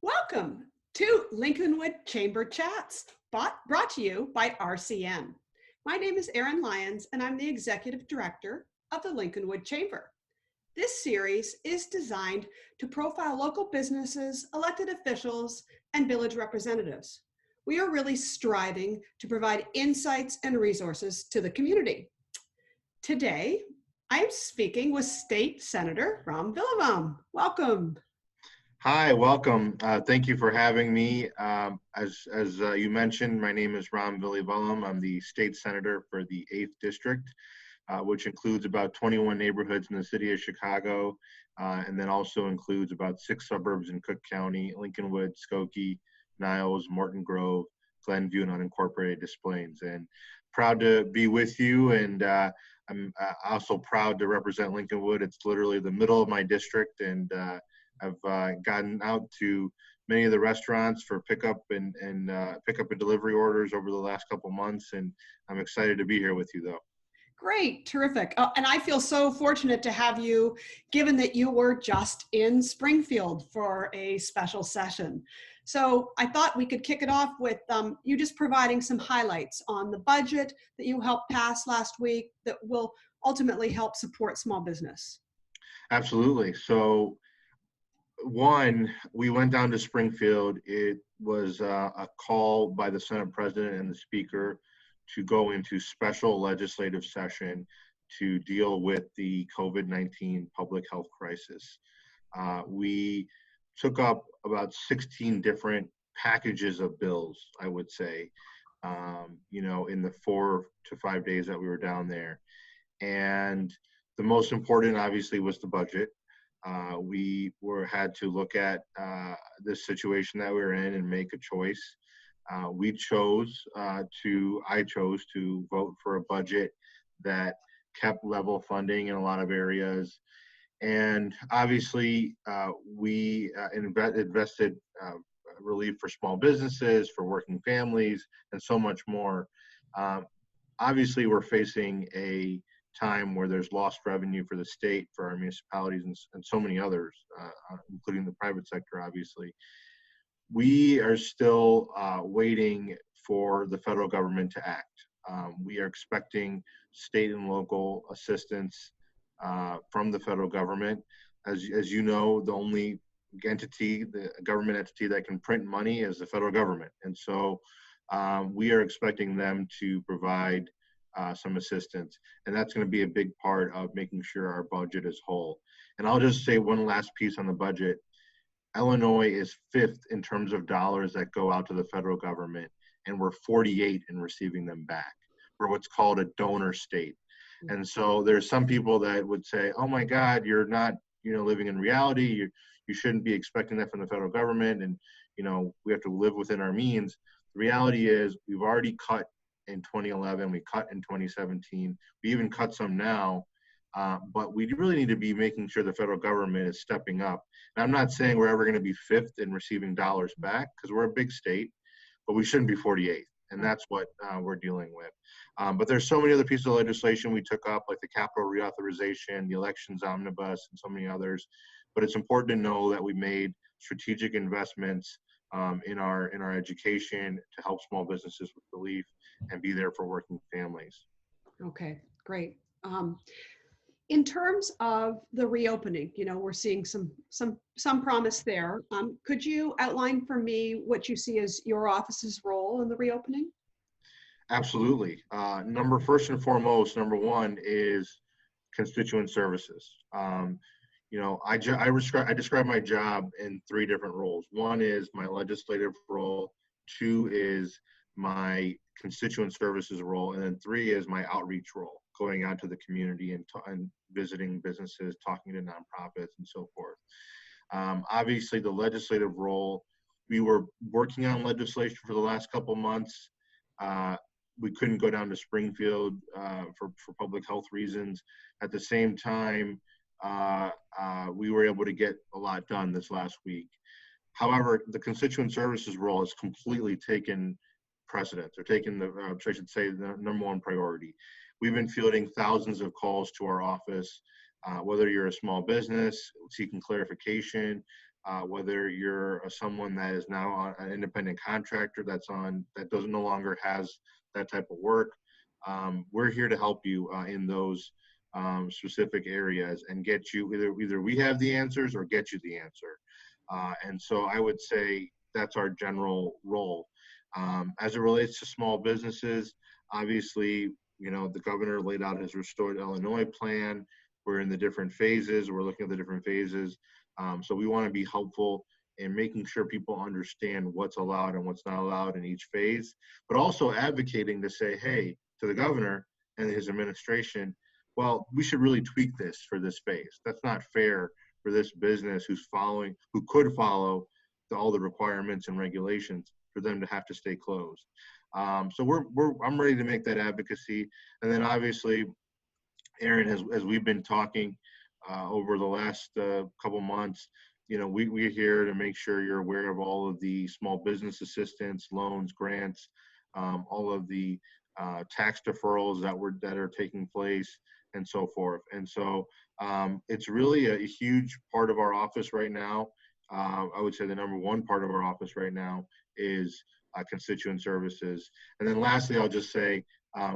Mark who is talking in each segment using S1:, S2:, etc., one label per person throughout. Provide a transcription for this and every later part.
S1: Welcome to Lincolnwood Chamber Chats, brought to you by RCM. My name is Erin Lyons, and I'm the Executive Director of the Lincolnwood Chamber. This series is designed to profile local businesses, elected officials, and village representatives. We are really striving to provide insights and resources to the community. Today, I'm speaking with State Senator from Villivalam. Welcome.
S2: Hi, welcome. Thank you for having me. As you mentioned, my name is Villivalam. I'm the state senator for the 8th District, which includes about 21 neighborhoods in the city of Chicago, and then also includes about 6 suburbs in Cook County: Lincolnwood, Skokie, Niles, Morton Grove, Glenview, and unincorporated Des Plaines. And proud to be with you, and I'm also proud to represent Lincolnwood. It's literally the middle of my district, and I've gotten out to many of the restaurants for pickup and delivery orders over the last couple months, and I'm excited to be here with you, though.
S1: Great, terrific. And I feel so fortunate to have you, given that you were just in Springfield for a special session. So I thought we could kick it off with you just providing some highlights on the budget that you helped pass last week that will ultimately help support small business.
S2: Absolutely. So, one, we went down to Springfield. It was a call by the Senate President and the Speaker to go into special legislative session to deal with the COVID-19 public health crisis. We took up about 16 different packages of bills, I would say, in the 4 to 5 days that we were down there. And the most important, obviously, was the budget. We had to look at this situation that we were in and make a choice. I chose to vote for a budget that kept level funding in a lot of areas. And obviously, we invested relief for small businesses, for working families, and so much more. Obviously, we're facing a time where there's lost revenue for the state, for our municipalities, and so many others, including the private sector, obviously. We are still waiting for the federal government to act. We are expecting state and local assistance from the federal government. As you know, the only the government entity that can print money is the federal government. And so we are expecting them to provide some assistance. And that's going to be a big part of making sure our budget is whole. And I'll just say one last piece on the budget. Illinois is 5th in terms of dollars that go out to the federal government, and we're 48 in receiving them back. We're what's called a donor state. And so there's some people that would say, oh my God, you're not, living in reality. You shouldn't be expecting that from the federal government. And, we have to live within our means. The reality is we've already cut in 2011, we cut in 2017, we even cut some now. But we really need to be making sure the federal government is stepping up. And I'm not saying we're ever going to be 5th in receiving dollars back, because we're a big state, but we shouldn't be 48th. And that's what we're dealing with. But there's so many other pieces of legislation we took up, like the capital reauthorization, the elections omnibus, and so many others. But it's important to know that we made strategic investments in our education to help small businesses with relief and be there for working families.
S1: Okay, great. In terms of the reopening, we're seeing some promise there. Could you outline for me what you see as your office's role in the reopening?
S2: Absolutely. First and foremost, number one is constituent services. I describe my job in 3 different roles. One is my legislative role, 2 is my constituent services role, and then 3 is my outreach role, going out to the community and visiting businesses, talking to nonprofits, and so forth. Obviously, the legislative role, we were working on legislation for the last couple months. We couldn't go down to Springfield for public health reasons. At the same time, we were able to get a lot done this last week. However, the constituent services role has completely taken precedence, or taken the number 1 priority. We've been fielding thousands of calls to our office, whether you're a small business seeking clarification, whether you're someone that is now an independent contractor that doesn't no longer has that type of work. We're here to help you in those specific areas and get you either we have the answers or get you the answer. And so I would say that's our general role. As it relates to small businesses, obviously, the governor laid out his Restored Illinois plan. We're in the different phases. We're looking at the different phases. So we want to be helpful in making sure people understand what's allowed and what's not allowed in each phase, but also advocating to say, hey, to the governor and his administration, well, we should really tweak this for this phase. That's not fair for this business who could follow all the requirements and regulations for them to have to stay closed. So I'm ready to make that advocacy. And then obviously, Aaron, as we've been talking over the last couple months, we're here to make sure you're aware of all of the small business assistance, loans, grants, all of the tax deferrals that are taking place, and so forth. And so it's really a huge part of our office right now. I would say the number one part of our office right now is constituent services. And then lastly, I'll just say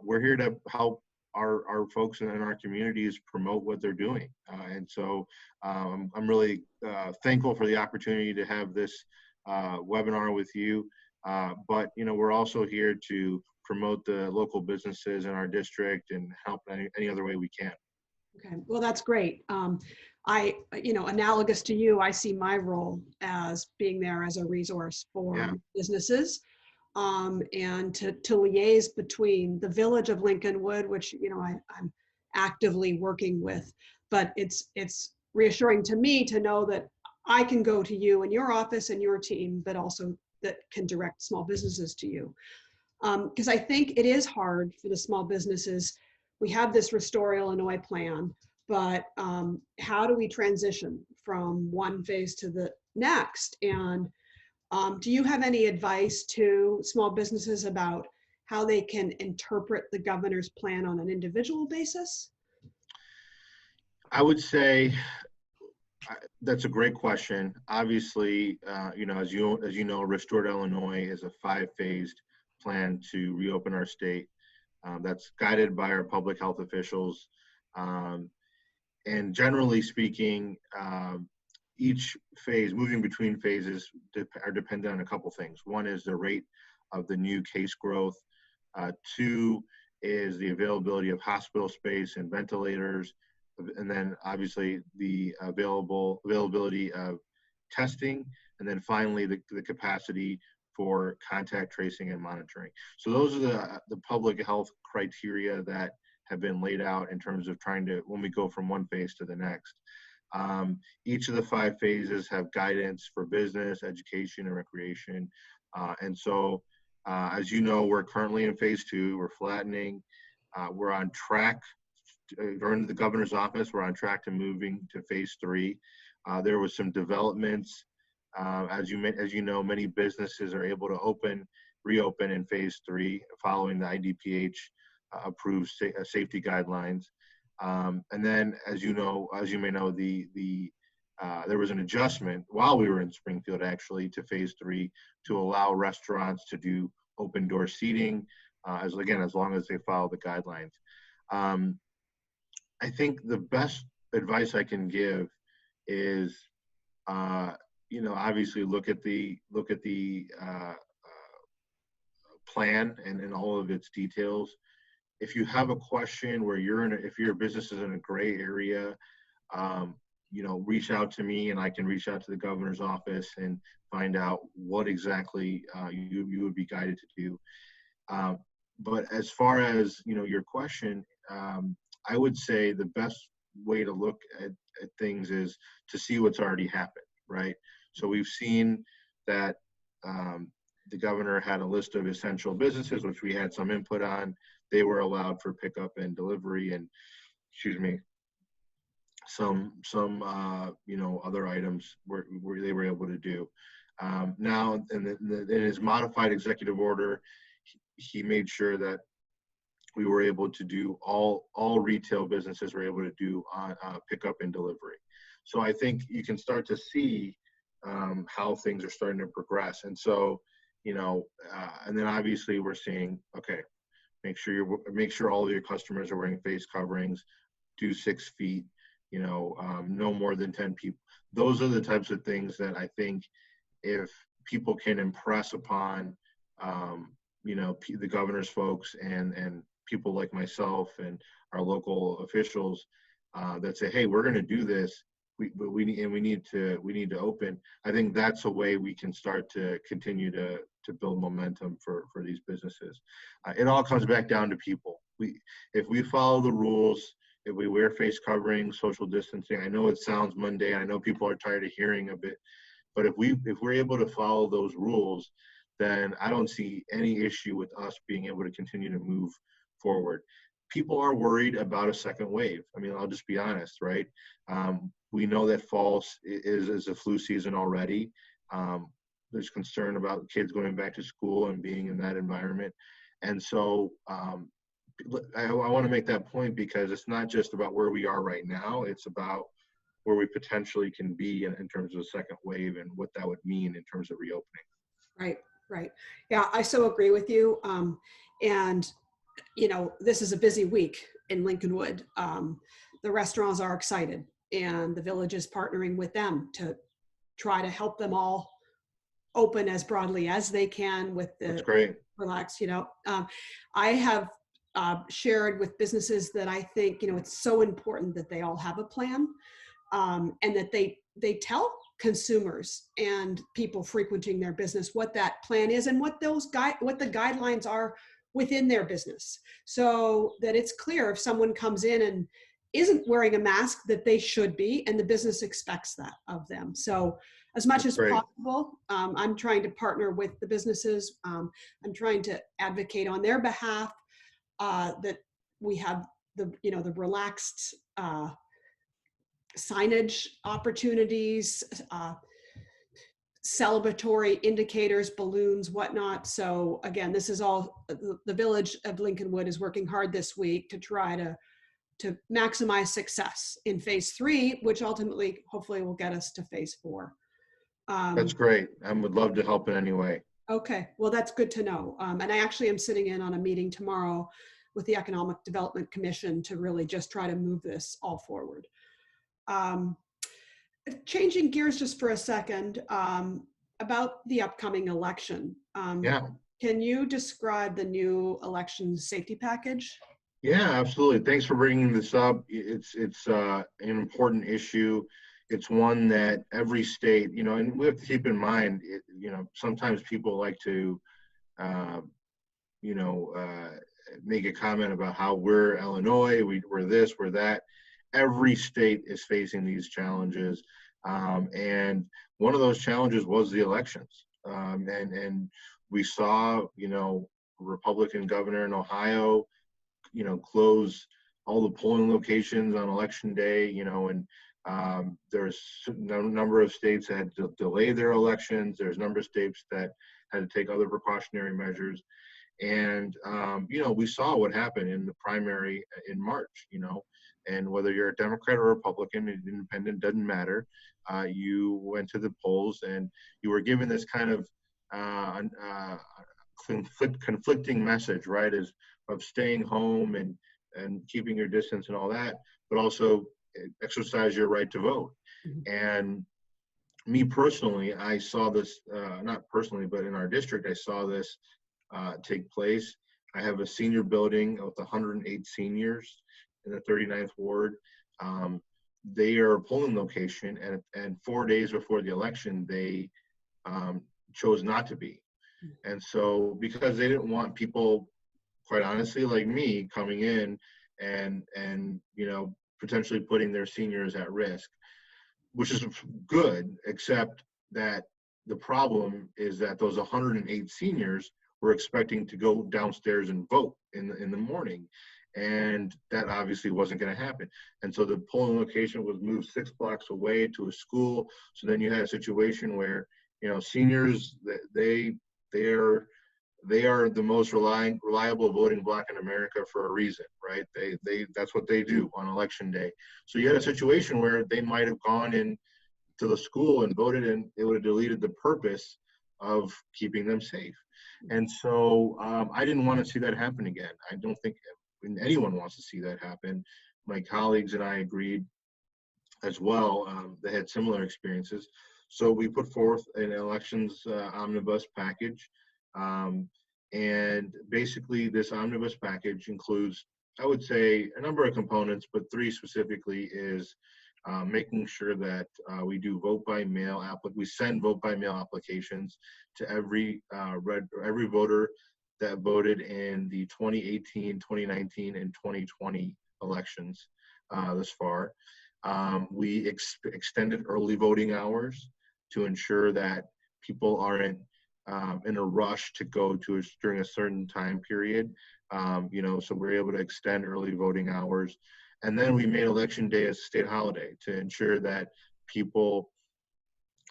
S2: we're here to help our folks in our communities promote what they're doing. And so I'm really thankful for the opportunity to have this webinar with you. But, we're also here to promote the local businesses in our district and help any other way we can.
S1: Okay, well, that's great. Analogous to you, I see my role as being there as a resource for businesses. And to liaise between the village of Lincolnwood, which I'm actively working with, but it's reassuring to me to know that I can go to you and your office and your team, but also that can direct small businesses to you. Because I think it is hard for the small businesses. We have this Restore Illinois plan, but how do we transition from one phase to the next? And do you have any advice to small businesses about how they can interpret the governor's plan on an individual basis?
S2: I would say that's a great question. Obviously, as you know, Restored Illinois is a 5-phased plan to reopen our state. That's guided by our public health officials. And generally speaking, each phase, moving between phases, are dependent on a couple things. One is the rate of the new case growth. Two is the availability of hospital space and ventilators. And then obviously the availability of testing. And then finally, the capacity for contact tracing and monitoring. So those are the public health criteria that have been laid out in terms of when we go from one phase to the next. Each of the 5 phases have guidance for business, education, and recreation. And so, as you know, we're currently in phase 2. We're flattening. We're on track. During the governor's office, we're on track to moving to phase 3. There was some developments. As you know, many businesses are able to reopen in phase 3 following the IDPH approved safety guidelines. And then, as you may know, there was an adjustment while we were in Springfield, actually, to phase 3 to allow restaurants to do open door seating, as long as they follow the guidelines. I think the best advice I can give is, obviously look at the plan and all of its details. If you have a question where if your business is in a gray area, reach out to me and I can reach out to the governor's office and find out what exactly you would be guided to do. But as far as, your question, I would say the best way to look at things is to see what's already happened, right? So we've seen that the governor had a list of essential businesses, which we had some input on. They were allowed for pickup and delivery and, some other items where they were able to do. Now, in his modified executive order, he made sure that we were able to do all retail businesses were able to do on pickup and delivery. So I think you can start to see how things are starting to progress. And so, and then obviously we're seeing, okay, make sure all of your customers are wearing face coverings, do 6 feet, no more than 10 people. Those are the types of things that I think if people can impress upon, the governor's folks and people like myself and our local officials that say, hey, we're going to do this. We need to open. I think that's a way we can start to continue to build momentum for these businesses. It all comes back down to people. If we follow the rules, if we wear face covering, social distancing, I know it sounds mundane. I know people are tired of hearing of it, but if we're able to follow those rules, then I don't see any issue with us being able to continue to move forward. People are worried about a second wave. I mean, I'll just be honest, right? We know that fall is a flu season already. There's concern about kids going back to school and being in that environment. And so I want to make that point because it's not just about where we are right now. It's about where we potentially can be in terms of a second wave and what that would mean in terms of reopening.
S1: Right. Yeah, I so agree with you. And, this is a busy week in Lincolnwood. The restaurants are excited and the village is partnering with them to try to help them all open as broadly as they can with the
S2: That's great.
S1: relax. I have shared with businesses that I think, it's so important that they all have a plan and that they tell consumers and people frequenting their business what that plan is and what the guidelines are within their business, so that it's clear if someone comes in and isn't wearing a mask that they should be, and the business expects that of them. So as much as possible, I'm trying to partner with the businesses. I'm trying to advocate on their behalf that we have the relaxed signage opportunities, celebratory indicators, balloons, whatnot. So again, this is all, the village of Lincolnwood is working hard this week to try to maximize success in phase 3, which ultimately, hopefully will get us to phase 4.
S2: That's great. I would love to help in any way.
S1: Okay, well, that's good to know. And I actually am sitting in on a meeting tomorrow with the Economic Development Commission to really just try to move this all forward. Changing gears just for a second, about the upcoming election.
S2: Yeah.
S1: Can you describe the new election safety package?
S2: Yeah, absolutely. Thanks for bringing this up. It's an important issue. It's one that every state, and we have to keep in mind, sometimes people like to, make a comment about how we're Illinois, we're this, we're that. Every state is facing these challenges. And one of those challenges was the elections. And we saw, Republican governor in Ohio, close all the polling locations on election day, and there's a number of states that had to delay their elections. There's a number of states that had to take other precautionary measures. And, we saw what happened in the primary in March, and whether you're a Democrat or Republican, independent, doesn't matter. You went to the polls and you were given this kind of conflicting message, right, of staying home and keeping your distance and all that, but also exercise your right to vote. Mm-hmm. And me personally, I saw this, not personally, but in our district, I saw this take place. I have a senior building with 108 seniors in the 39th ward. They are a polling location, and 4 days before the election, they chose not to be. And so, because they didn't want people, quite honestly, like me, coming in and potentially putting their seniors at risk, which is good, except that the problem is that those 108 seniors were expecting to go downstairs and vote in the morning. And that obviously wasn't going to happen. And so the polling location was moved 6 blocks away to a school. So then you had a situation where, seniors, they are the most reliable voting bloc in America for a reason, right? They that's what they do on election day. So you had a situation where they might have gone and to the school and voted, and it would have deleted the purpose of keeping them safe. And so I didn't want to see that happen again. I don't think anyone wants to see that happen. My colleagues and I agreed as well. They had similar experiences. So we put forth an elections omnibus package. And basically this omnibus package includes, I would say, a number of components, but three specifically is making sure that we do vote by mail. We send vote by mail applications to every voter that voted in the 2018, 2019, and 2020 elections thus far. We extended early voting hours to ensure that people aren't in a rush to go to during a certain time period. So we're able to extend early voting hours. And then we made Election Day a state holiday to ensure that people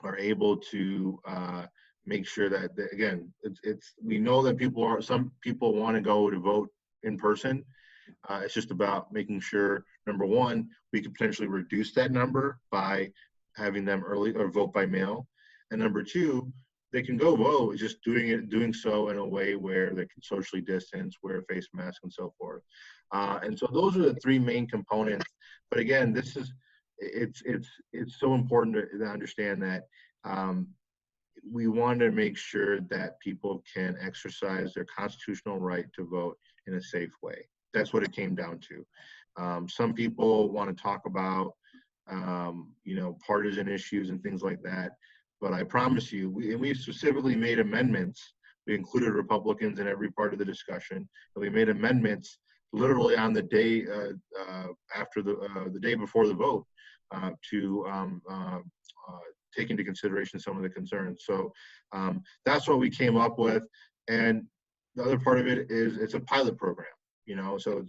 S2: are able to make sure that, again, we know that some people want to go to vote in person. It's just about making sure, number one, we could potentially reduce that number by having them early or vote by mail. And number two, they can go vote, just doing so in a way where they can socially distance, wear a face mask, and so forth. And so those are the three main components. But again, it's so important to understand that we want to make sure that people can exercise their constitutional right to vote in a safe way. That's what it came down to. Some people want to talk about, partisan issues and things like that. But I promise you, we specifically made amendments. We included Republicans in every part of the discussion. And we made amendments literally on the day after the day before the vote to take into consideration some of the concerns. So that's what we came up with. And the other part of it is it's a pilot program. So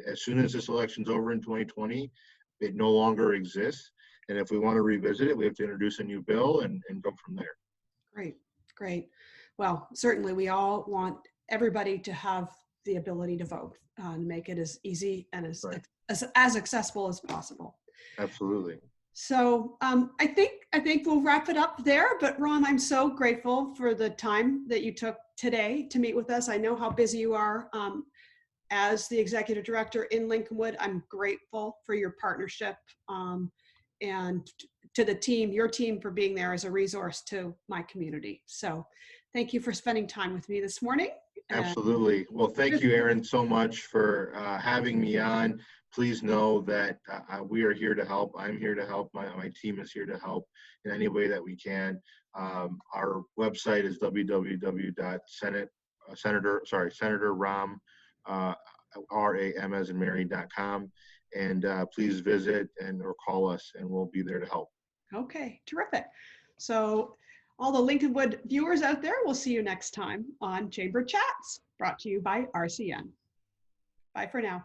S2: as soon as this election's over in 2020, it no longer exists. And if we want to revisit it, we have to introduce a new bill and go from there.
S1: Great. Well, certainly we all want everybody to have the ability to vote and make it as easy and as accessible as possible.
S2: Absolutely.
S1: So I think we'll wrap it up there. But Ron, I'm so grateful for the time that you took today to meet with us. I know how busy you are. As the executive director in Lincolnwood, I'm grateful for your partnership and to the team, your team, for being there as a resource to my community. So thank you for spending time with me this morning.
S2: Absolutely. Well, thank you, Erin, so much for having me on. Please know that we are here to help. I'm here to help. My team is here to help in any way that we can. Our website is www.senatorram, RAM as in Mary.com. And please visit or call us, and we'll be there to help.
S1: Okay, terrific. So all the Lincolnwood viewers out there, we'll see you next time on Chamber Chats, brought to you by RCN. Bye for now.